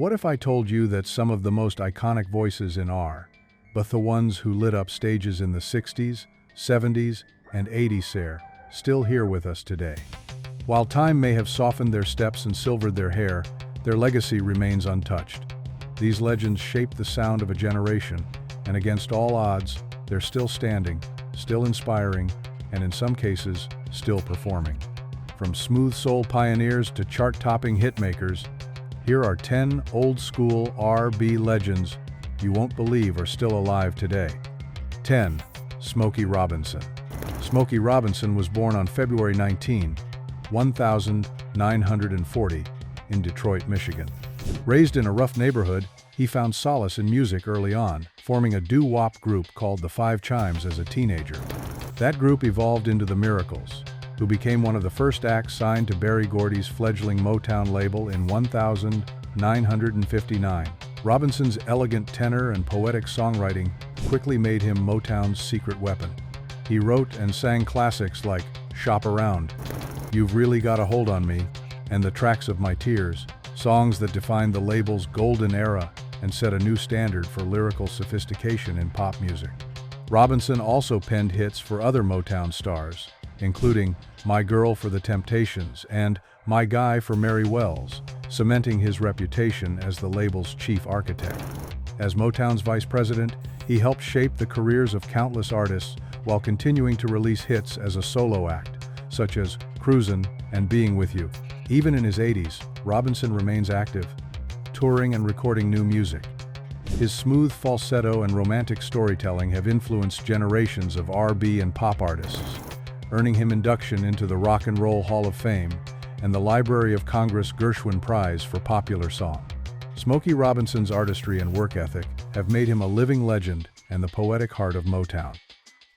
What if I told you that some of the most iconic voices in but the ones who lit up stages in the 60s, 70s, and 80s are still here with us today? While time may have softened their steps and silvered their hair, their legacy remains untouched. These legends shaped the sound of a generation, and against all odds, they're still standing, still inspiring, and in some cases, still performing. From smooth soul pioneers to chart-topping hitmakers, here are 10 old-school R&B legends you won't believe are still alive today. 10. Smokey Robinson. Smokey Robinson was born on February 19, 1940, in Detroit, Michigan. Raised in a rough neighborhood, he found solace in music early on, forming a doo-wop group called the Five Chimes as a teenager. That group evolved into the Miracles, who became one of the first acts signed to Berry Gordy's fledgling Motown label in 1959. Robinson's elegant tenor and poetic songwriting quickly made him Motown's secret weapon. He wrote and sang classics like Shop Around, You've Really Got a Hold on Me, and The Tracks of My Tears, songs that defined the label's golden era and set a new standard for lyrical sophistication in pop music. Robinson also penned hits for other Motown stars, including My Girl for the Temptations and My Guy for Mary Wells, cementing his reputation as the label's chief architect. As Motown's vice president, he helped shape the careers of countless artists while continuing to release hits as a solo act, such as Cruisin' and Being With You. Even in his 80s, Robinson remains active, touring and recording new music. His smooth falsetto and romantic storytelling have influenced generations of R&B and pop artists, earning him induction into the Rock and Roll Hall of Fame and the Library of Congress Gershwin Prize for Popular Song. Smokey Robinson's artistry and work ethic have made him a living legend and the poetic heart of Motown.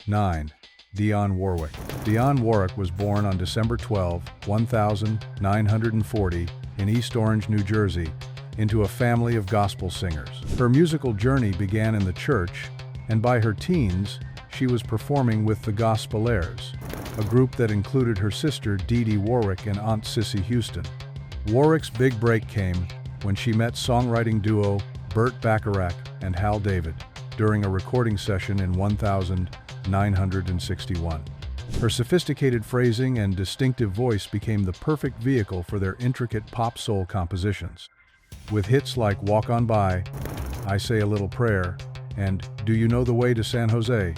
9. Dionne Warwick. Dionne Warwick was born on December 12, 1940, in East Orange, New Jersey, into a family of gospel singers. Her musical journey began in the church, and by her teens, she was performing with the Gospelaires, a group that included her sister Dionne Warwick and Aunt Cissy Houston. Warwick's big break came when she met songwriting duo Burt Bacharach and Hal David during a recording session in 1961. Her sophisticated phrasing and distinctive voice became the perfect vehicle for their intricate pop soul compositions. With hits like Walk On By, I Say a Little Prayer, and Do You Know the Way to San Jose,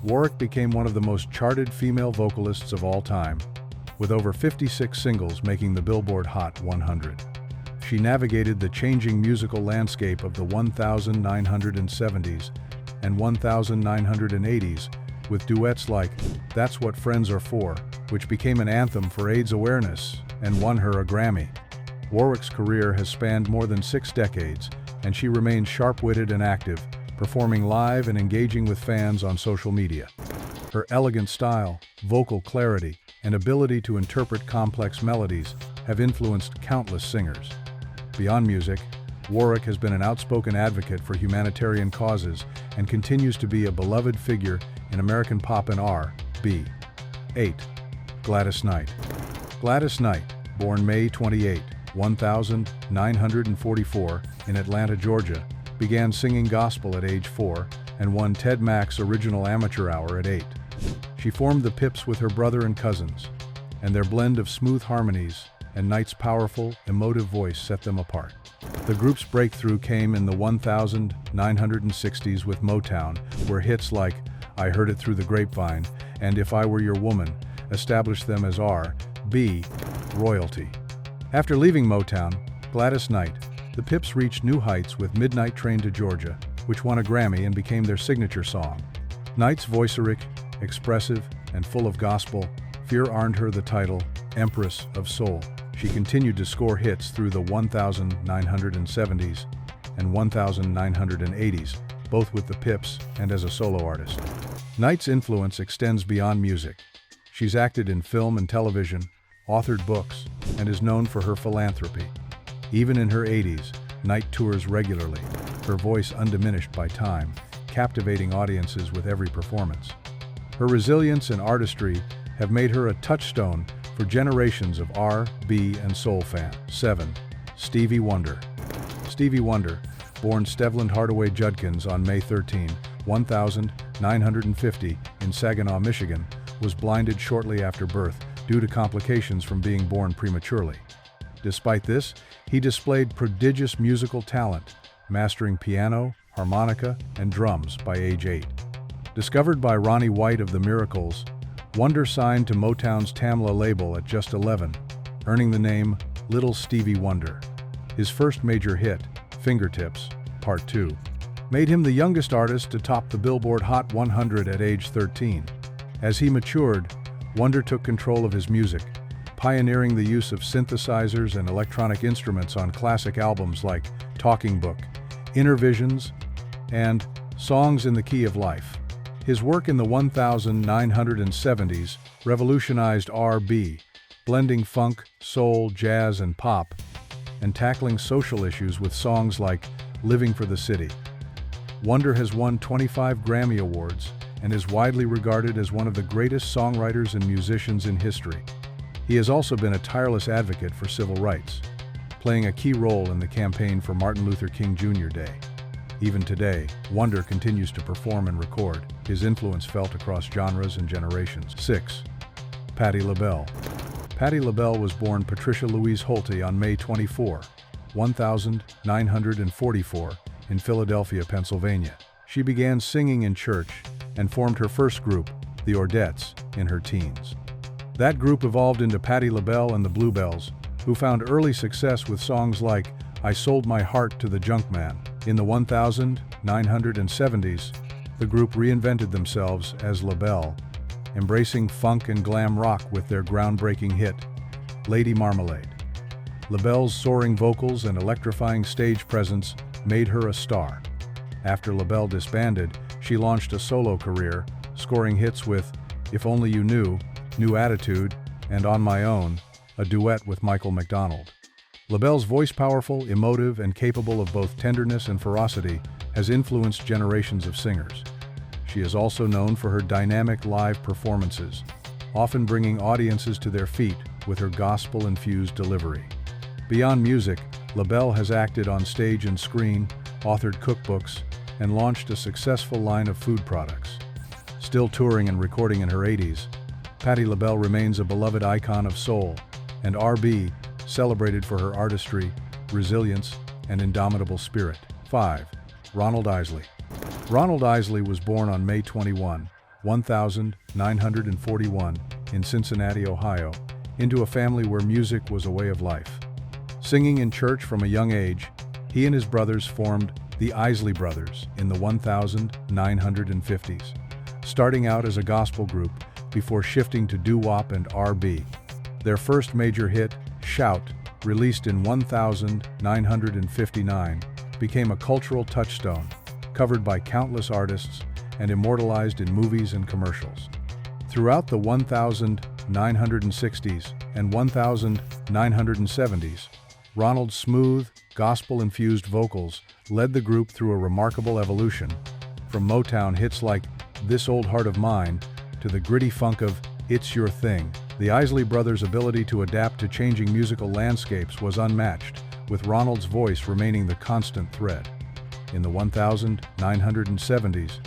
Warwick became one of the most charted female vocalists of all time, with over 56 singles making the Billboard Hot 100. She navigated the changing musical landscape of the 1970s and 1980s with duets like That's What Friends Are For, which became an anthem for AIDS awareness and won her a Grammy. Warwick's career has spanned more than 6 decades, and she remains sharp-witted and active, performing live and engaging with fans on social media. Her elegant style, vocal clarity, and ability to interpret complex melodies have influenced countless singers. Beyond music, Warwick has been an outspoken advocate for humanitarian causes and continues to be a beloved figure in American pop and R&B. 8. Gladys Knight. Gladys Knight, born May 28, 1944, in Atlanta, Georgia, began singing gospel at age 4 and won Ted Mack's Original Amateur Hour at 8. She formed the Pips with her brother and cousins, and their blend of smooth harmonies and Knight's powerful, emotive voice set them apart. The group's breakthrough came in the 1960s with Motown, where hits like I Heard It Through the Grapevine and If I Were Your Woman established them as R&B royalty. After leaving Motown, Gladys Knight, the Pips reached new heights with Midnight Train to Georgia, which won a Grammy and became their signature song. Knight's voiceric, expressive, and full of gospel fear earned her the title Empress of Soul. She continued to score hits through the 1970s and 1980s, both with the Pips and as a solo artist. Knight's influence extends beyond music. She's acted in film and television, authored books, and is known for her philanthropy. Even in her 80s, Knight tours regularly, her voice undiminished by time, captivating audiences with every performance. Her resilience and artistry have made her a touchstone for generations of R&B and soul fans. 7. Stevie Wonder. Stevie Wonder, born Stevland Hardaway Judkins on May 13, 1950, in Saginaw, Michigan, was blinded shortly after birth due to complications from being born prematurely. Despite this, he displayed prodigious musical talent, mastering piano, harmonica, and drums by age 8. Discovered by Ronnie White of The Miracles, Wonder signed to Motown's Tamla label at just 11, earning the name Little Stevie Wonder. His first major hit, Fingertips, Part 2, made him the youngest artist to top the Billboard Hot 100 at age 13. As he matured, Wonder took control of his music, pioneering the use of synthesizers and electronic instruments on classic albums like Talking Book, Inner Visions, and Songs in the Key of Life. His work in the 1970s revolutionized R&B, blending funk, soul, jazz, and pop, and tackling social issues with songs like Living for the City. Wonder has won 25 Grammy Awards and is widely regarded as one of the greatest songwriters and musicians in history. He has also been a tireless advocate for civil rights, playing a key role in the campaign for Martin Luther King Jr. Day. Even today, Wonder continues to perform and record, his influence felt across genres and generations. 6. Patti LaBelle. Patti LaBelle was born Patricia Louise Holte on May 24, 1944, in Philadelphia, Pennsylvania. She began singing in church and formed her first group, the Ordettes, in her teens. That group evolved into Patti LaBelle and the Bluebells, who found early success with songs like I Sold My Heart to the Junkman. In the 1970s, the group reinvented themselves as LaBelle, embracing funk and glam rock with their groundbreaking hit, Lady Marmalade. LaBelle's soaring vocals and electrifying stage presence made her a star. After LaBelle disbanded, she launched a solo career, scoring hits with If Only You Knew, New Attitude, and On My Own, a duet with Michael McDonald. LaBelle's voice, powerful, emotive, and capable of both tenderness and ferocity, has influenced generations of singers. She is also known for her dynamic live performances, often bringing audiences to their feet with her gospel-infused delivery. Beyond music, LaBelle has acted on stage and screen, authored cookbooks, and launched a successful line of food products. Still touring and recording in her 80s, Patti LaBelle remains a beloved icon of soul and R&B, celebrated for her artistry, resilience, and indomitable spirit. 5. Ronald Isley. Ronald Isley was born on May 21, 1941, in Cincinnati, Ohio, into a family where music was a way of life. Singing in church from a young age, he and his brothers formed the Isley Brothers in the 1950s, starting out as a gospel group before shifting to doo-wop and R&B. Their first major hit, Shout, released in 1959, became a cultural touchstone, covered by countless artists and immortalized in movies and commercials. Throughout the 1960s and 1970s, Ronald's smooth, gospel-infused vocals led the group through a remarkable evolution, from Motown hits like This Old Heart of Mine to the gritty funk of It's Your Thing. The Isley Brothers' ability to adapt to changing musical landscapes was unmatched, with Ronald's voice remaining the constant thread. In the 1970s,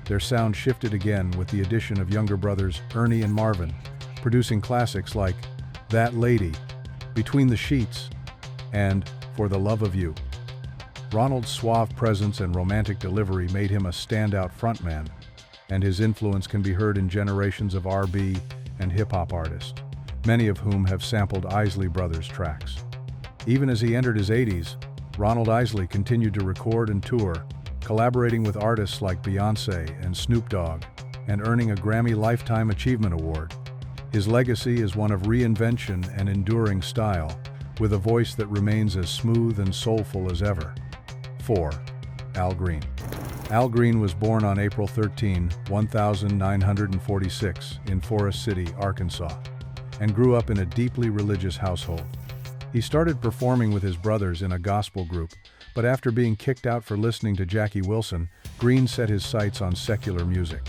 their sound shifted again with the addition of younger brothers Ernie and Marvin, producing classics like That Lady, Between the Sheets, and For the Love of You. Ronald's suave presence and romantic delivery made him a standout frontman, and his influence can be heard in generations of R&B and hip-hop artists, many of whom have sampled Isley Brothers tracks. Even as he entered his 80s, Ronald Isley continued to record and tour, collaborating with artists like Beyoncé and Snoop Dogg, and earning a Grammy Lifetime Achievement Award. His legacy is one of reinvention and enduring style, with a voice that remains as smooth and soulful as ever. 4. Al Green. Al Green was born on April 13, 1946, in Forest City, Arkansas, and grew up in a deeply religious household. He started performing with his brothers in a gospel group, but after being kicked out for listening to Jackie Wilson, Green set his sights on secular music.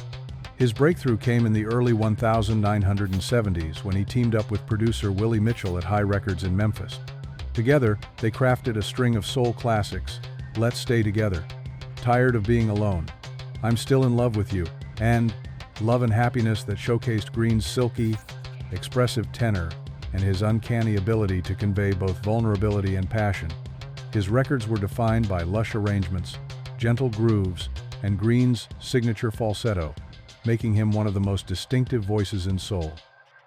His breakthrough came in the early 1970s when he teamed up with producer Willie Mitchell at High Records in Memphis. Together, they crafted a string of soul classics: Let's Stay Together, Tired of Being Alone, I'm Still in Love with You, and Love and Happiness, that showcased Green's silky, expressive tenor and his uncanny ability to convey both vulnerability and passion. His records were defined by lush arrangements, gentle grooves, and Green's signature falsetto, making him one of the most distinctive voices in soul.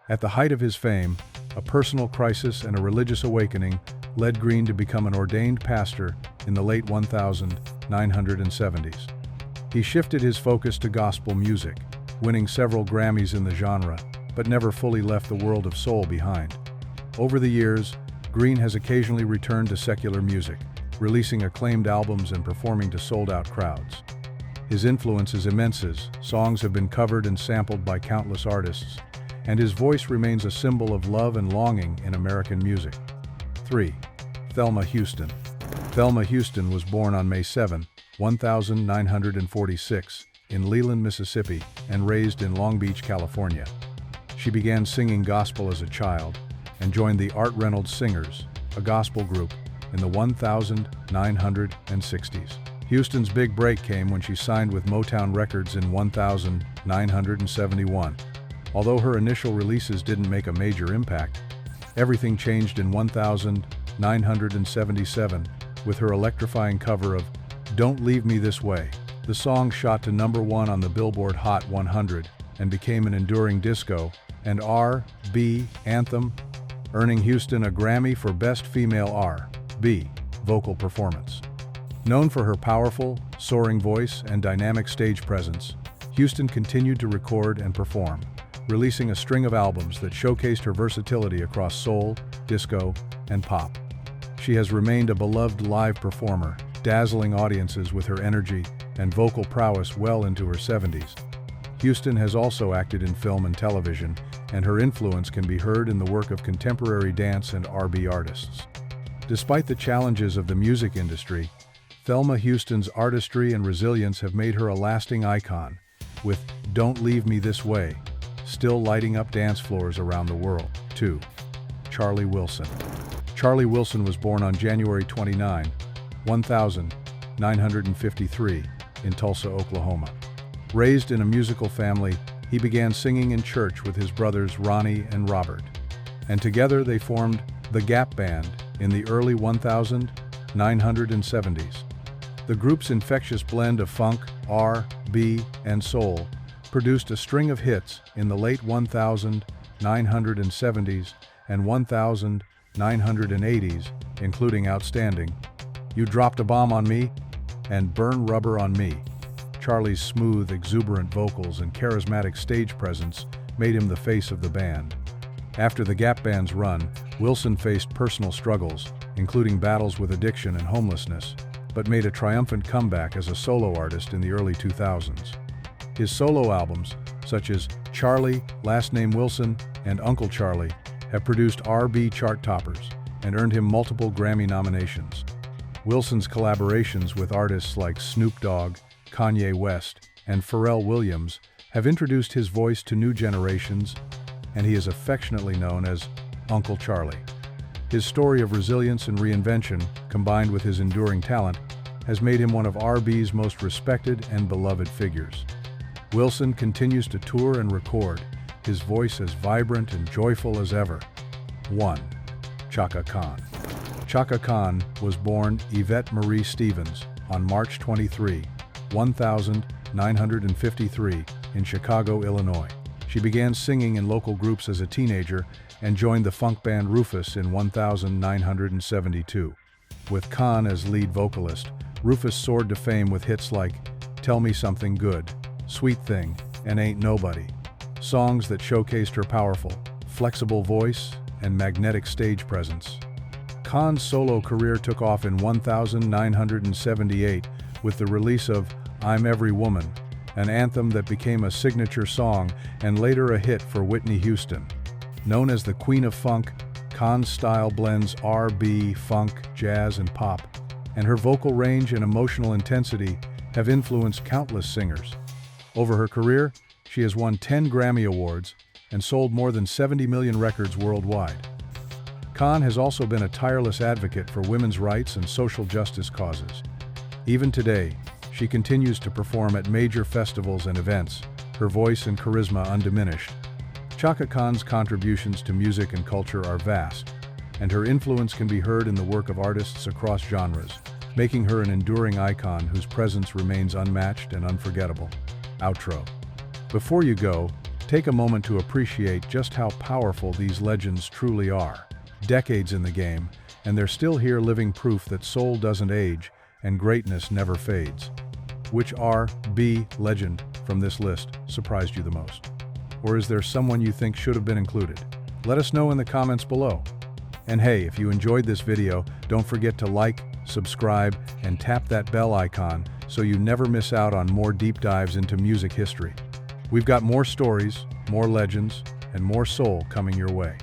At the height of his fame, a personal crisis and a religious awakening led Green to become an ordained pastor in the late 1970s. He shifted his focus to gospel music, winning several Grammys in the genre, but never fully left the world of soul behind. Over the years, Green has occasionally returned to secular music, releasing acclaimed albums and performing to sold-out crowds. His influence is immense. His songs have been covered and sampled by countless artists, and his voice remains a symbol of love and longing in American music. 3. Thelma Houston. Thelma Houston was born on May 7, 1946, in Leland, Mississippi, and raised in Long Beach, California. She began singing gospel as a child and joined the Art Reynolds Singers, a gospel group, in the 1960s. Houston's big break came when she signed with Motown Records in 1971. Although her initial releases didn't make a major impact, everything changed in 1977 with her electrifying cover of Don't Leave Me This Way. The song shot to #1 on the Billboard Hot 100 and became an enduring disco and R&B anthem, earning Houston a Grammy for Best Female R&B Vocal Performance. Known for her powerful, soaring voice and dynamic stage presence, Houston continued to record and perform, releasing a string of albums that showcased her versatility across soul, disco, and pop. She has remained a beloved live performer, dazzling audiences with her energy and vocal prowess well into her 70s. Houston has also acted in film and television, and her influence can be heard in the work of contemporary dance and R&B artists. Despite the challenges of the music industry, Thelma Houston's artistry and resilience have made her a lasting icon, with Don't Leave Me This Way still lighting up dance floors around the world. 2. Charlie Wilson. Charlie Wilson was born on January 29, 1953, in Tulsa, Oklahoma. Raised in a musical family, he began singing in church with his brothers Ronnie and Robert, and together they formed the Gap Band in the early 1970s. The group's infectious blend of funk, R&B, and soul produced a string of hits in the late 1970s and 1980s, including outstanding You Dropped a Bomb on Me and Burn Rubber on Me. Charlie's smooth, exuberant vocals and charismatic stage presence made him the face of the band. After the Gap Band's run, Wilson faced personal struggles, including battles with addiction and homelessness, but made a triumphant comeback as a solo artist in the early 2000s. His solo albums, such as Charlie, Last Name Wilson, and Uncle Charlie, have produced R&B chart toppers and earned him multiple Grammy nominations. Wilson's collaborations with artists like Snoop Dogg, Kanye West, and Pharrell Williams have introduced his voice to new generations, and he is affectionately known as Uncle Charlie. His story of resilience and reinvention, combined with his enduring talent, has made him one of R&B's most respected and beloved figures. Wilson continues to tour and record, his voice as vibrant and joyful as ever. 1. Chaka Khan. Chaka Khan was born Yvette Marie Stevens on March 23, 1953, in Chicago, Illinois. She began singing in local groups as a teenager and joined the funk band Rufus in 1972. With Khan as lead vocalist, Rufus soared to fame with hits like Tell Me Something Good, Sweet Thing, and Ain't Nobody, songs that showcased her powerful, flexible voice and magnetic stage presence. Khan's solo career took off in 1978 with the release of I'm Every Woman, an anthem that became a signature song and later a hit for Whitney Houston. Known as the Queen of Funk, Khan's style blends R&B, funk, jazz, and pop, and her vocal range and emotional intensity have influenced countless singers. Over her career, she has won 10 Grammy Awards and sold more than 70 million records worldwide. Khan has also been a tireless advocate for women's rights and social justice causes. Even today, she continues to perform at major festivals and events, her voice and charisma undiminished. Chaka Khan's contributions to music and culture are vast, and her influence can be heard in the work of artists across genres, making her an enduring icon whose presence remains unmatched and unforgettable. Outro. Before you go, take a moment to appreciate just how powerful these legends truly are. Decades in the game, and they're still here living proof that soul doesn't age and greatness never fades. Which R&B legend from this list surprised you the most? Or is there someone you think should have been included? Let us know in the comments below. And hey, if you enjoyed this video, don't forget to like, subscribe, and tap that bell icon so you never miss out on more deep dives into music history. We've got more stories, more legends, and more soul coming your way.